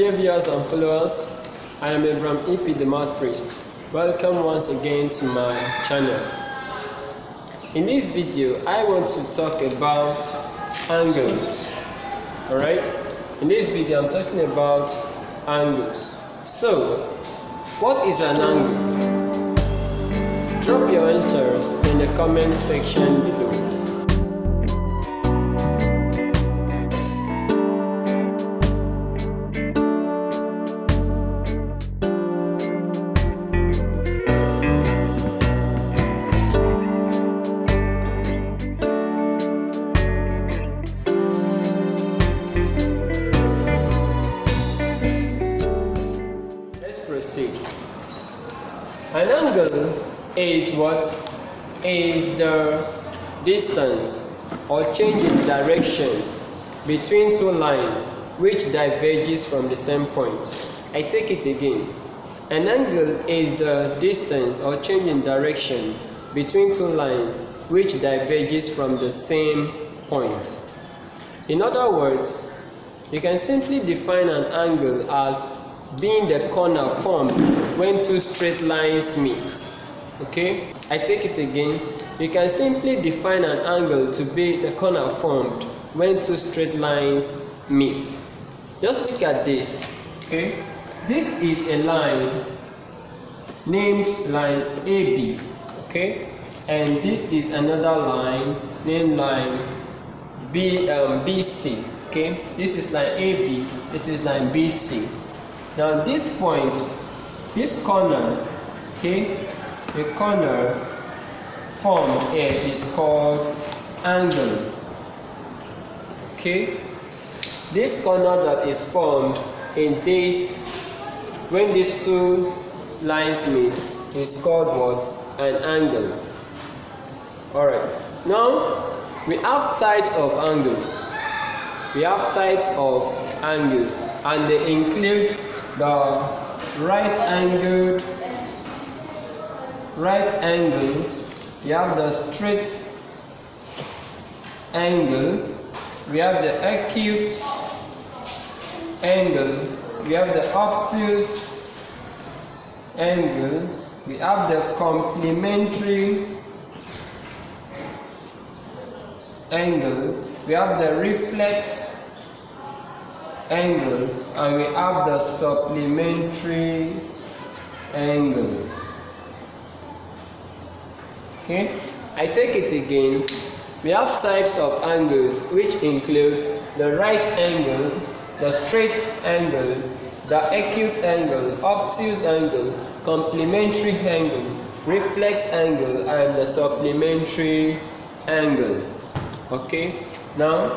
dear viewers and followers, I am Abraham EP the Mouth Priest. Welcome once again to my channel. In this video, I want to talk about angles. Alright? In this video, I'm talking about angles. So, what is an angle? Drop your answers in the comment section below. Proceed. An angle is what? Is the distance or change in direction between two lines which diverges from the same point. I take it again. An angle is the distance or change in direction between two lines which diverges from the same point. In other words, you can simply define an angle as being the corner formed when two straight lines meet. Okay, I take it again. You can simply define an angle to be the corner formed when two straight lines meet. Just look at this. Okay, this is a line named line AB. Okay, and this is another line named line BC. Okay, this is line AB. This is line BC. Now this point, this corner, okay, the corner formed here is called angle. Okay, this corner that is formed in this, when these two lines meet, is called what? An angle. Alright, now we have types of angles. We have types of angles, and they include the right angle, we have the straight angle, we have the acute angle, we have the obtuse angle, we have the complementary angle, we have the reflex angle, and we have the supplementary angle. Okay, I take it again. We have types of angles which includes the right angle, the straight angle, the acute angle, obtuse angle, complementary angle, reflex angle, and the supplementary angle. Okay, now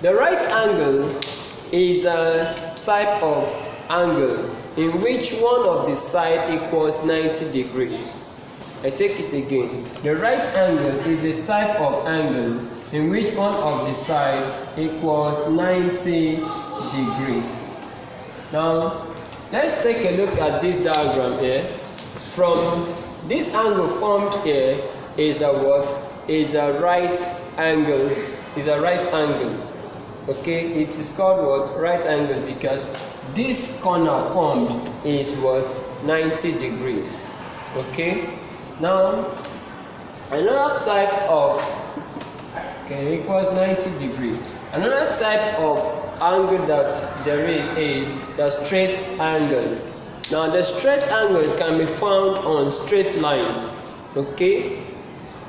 the right angle is a type of angle in which one of the side equals 90 degrees. I take it again. The right angle is a type of angle in which one of the side equals 90 degrees. Now, let's take a look at this diagram here. From this angle formed here is a what? Is a right angle. Is a right angle. Okay, it is called what? Right angle, because this corner formed is what? 90 degrees. Okay, now another type of, okay, equals 90 degrees. Another type of angle that there is the straight angle. Now the straight angle can be found on straight lines. Okay,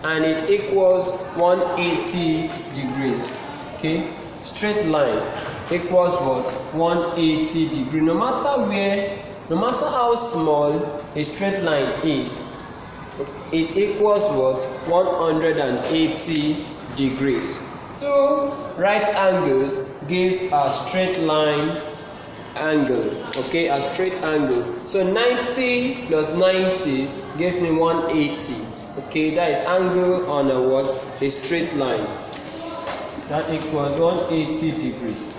and it equals 180 degrees. Okay, straight line equals what? 180 degrees. No matter how small a straight line is, it equals what? 180 degrees. So right angles gives a straight line angle. Okay, a straight angle. So 90 plus 90 gives me 180. Okay, that is angle on a what? A straight line. That equals 180 degrees.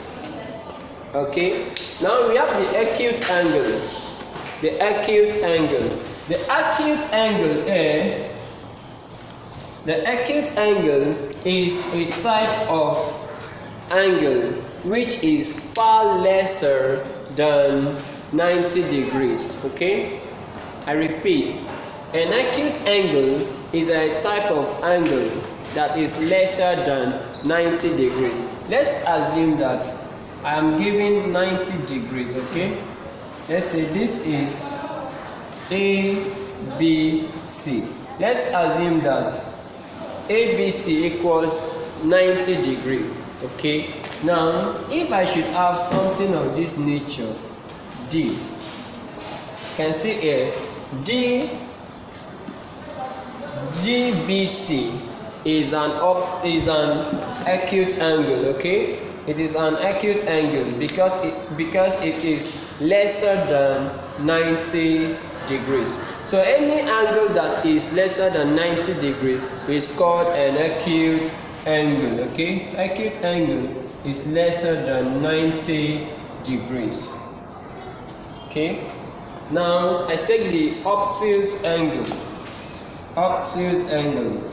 Okay, now we have the acute angle. The acute angle. The acute angle here The acute angle is a type of angle which is far lesser than 90 degrees. Okay, I repeat, an acute angle is a type of angle that is lesser than 90 degrees. Let's assume that I am given 90 degrees. Okay, let's say this is ABC. Let's assume that ABC equals 90 degrees. Okay, now if I should have something of this nature, D, you can see here, GBC is an acute angle. Okay, it is an acute angle because it is lesser than 90 degrees. So any angle that is lesser than 90 degrees is called an acute angle. Okay, acute angle is lesser than 90 degrees. Okay, now I take the obtuse angle. Obtuse angle.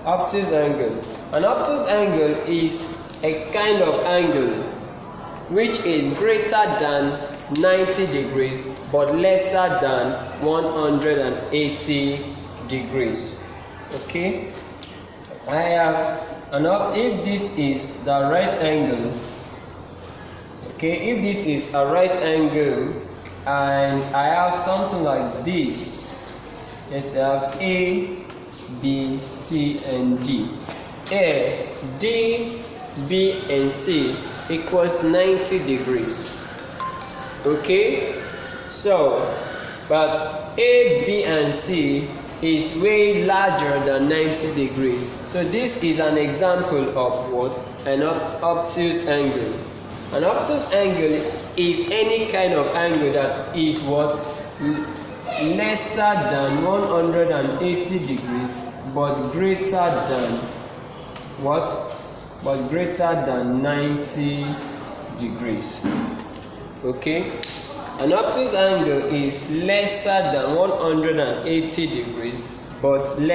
Obtuse angle. An obtuse angle is a kind of angle which is greater than 90 degrees but lesser than 180 degrees. Okay, I have if this is the right angle. Okay, if this is a right angle and I have something like this, yes, I have A, B, C, and D. A, D, B, and C equals 90 degrees. Okay, so but A, B, and C is way larger than 90 degrees. So this is an example of what? An obtuse angle. An obtuse angle is any kind of angle that is what? Lesser than 180 degrees but greater than what? But greater than 90 degrees. Okay, an obtuse angle is lesser than 180 degrees but an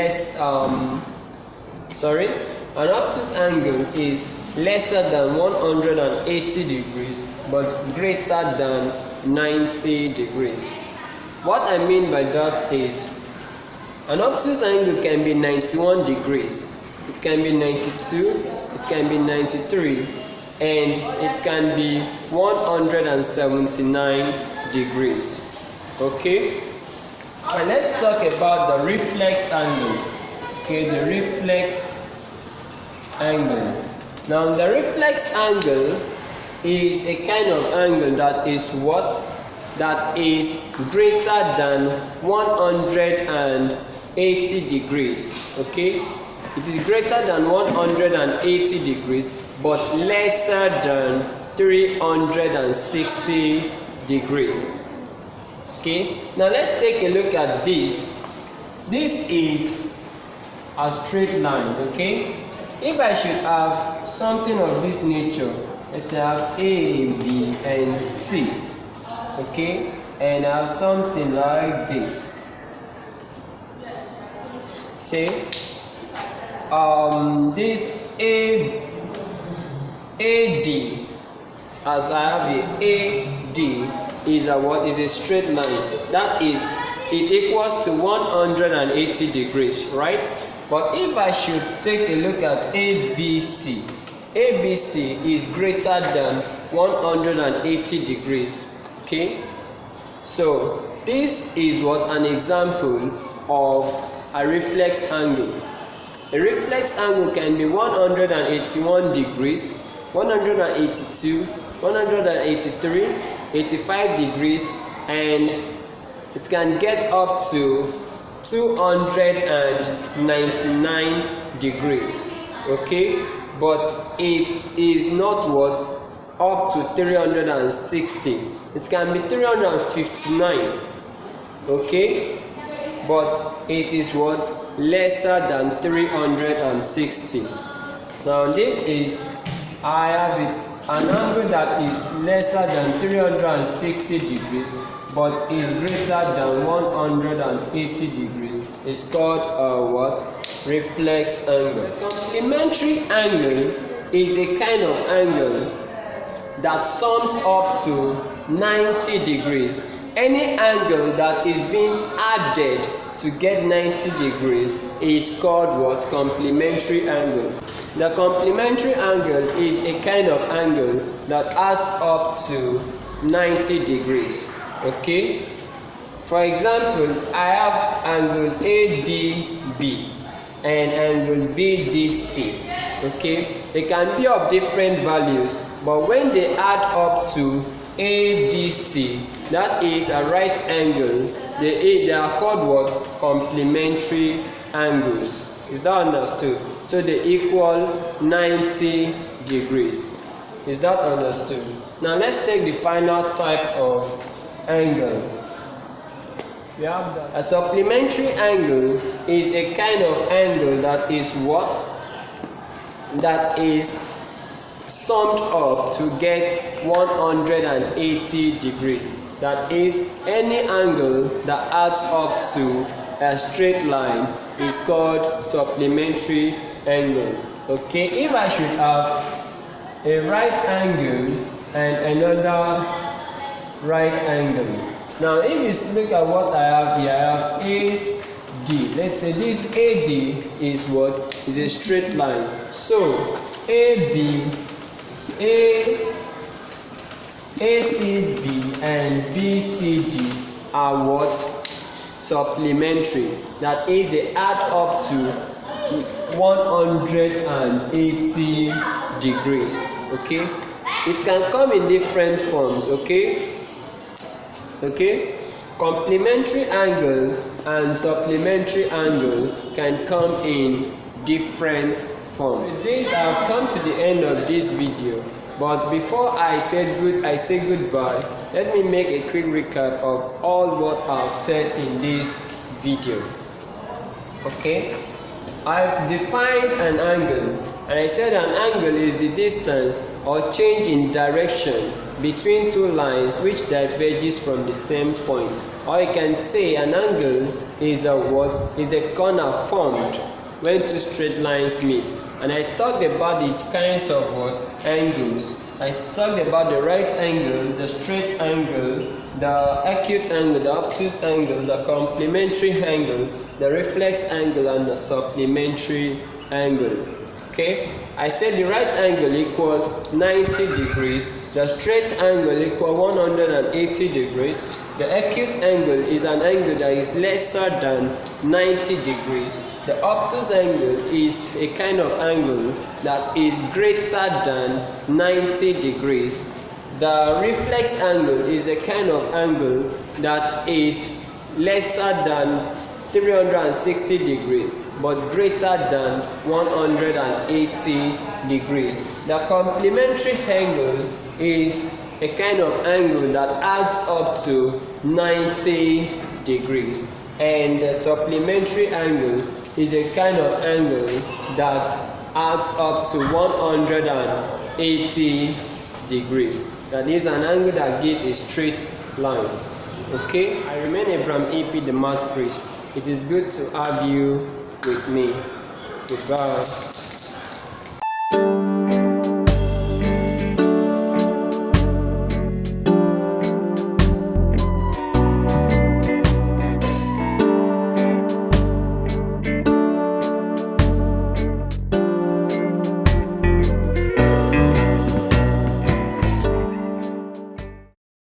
obtuse angle is lesser than 180 degrees but greater than 90 degrees. What I mean by that is an obtuse angle can be 91 degrees, it can be 92, it can be 93, and it can be 179 degrees. Okay, and let's talk about the reflex angle. Okay, the reflex angle. Now the reflex angle is a kind of angle that is what? That is greater than 180 degrees. Okay, it is greater than 180 degrees but lesser than 360 degrees. Okay, now let's take a look at this. This is a straight line. Okay, if I should have something of this nature, let's have A, B, and C. Okay, and I have something like this. Say this AD, as I have a AD, is a what? Is a straight line. That is, it equals to 180 degrees, right? But if I should take a look at ABC, ABC is greater than 180 degrees. Okay, so this is what? An example of a reflex angle. A reflex angle can be 181 degrees, 182, 183, 85 degrees, and it can get up to 299 degrees. Okay, but it is not what? Up to 360. It can be 359. Okay, but it is what? Lesser than 360. Now this is, I have an angle that is lesser than 360 degrees but is greater than 180 degrees. It's called what? Reflex angle. A complementary angle is a kind of angle that sums up to 90 degrees. Any angle that is being added to get 90 degrees is called what? Complementary angle. The complementary angle is a kind of angle that adds up to 90 degrees. Okay? For example, I have angle ADB and angle BDC. Okay? They can be of different values, but when they add up to ADC, that is a right angle, they are called what? Complementary angles. Is that understood? So they equal 90 degrees. Is that understood? Now let's take the final type of angle. A supplementary angle is a kind of angle that is what? That is summed up to get 180 degrees. That is, any angle that adds up to a straight line is called supplementary angle. Okay, if I should have a right angle and another right angle. Now if you look at what I have here, I have AD. Let's say this AD is what? Is a straight line. So ACB and BCD are what? Supplementary. That is, they add up to 180 degrees. Okay? It can come in different forms. Okay? Okay? Complementary angle and supplementary angle can come in different forms. With this, I have come to the end of this video. But before I say goodbye, let me make a quick recap of all what I've said in this video. Okay? I've defined an angle, and I said an angle is the distance or change in direction between two lines which diverges from the same point. Or you can say an angle is a what? Is a corner formed when two straight lines meet. And I talked about the kinds of what? Angles. I talked about the right angle, the straight angle, the acute angle, the obtuse angle, the complementary angle, the reflex angle, and the supplementary angle. Okay? I said the right angle equals 90 degrees, the straight angle equals 180 degrees, the acute angle is an angle that is lesser than 90 degrees. The obtuse angle is a kind of angle that is greater than 90 degrees. The reflex angle is a kind of angle that is lesser than 360 degrees but greater than 180 degrees. The complementary angle is a kind of angle that adds up to 90 degrees, and the supplementary angle is a kind of angle that adds up to 180 degrees. That is an angle that gives a straight line. Okay, I remain Abraham EP, the math priest. It is good to have you with me. Goodbye.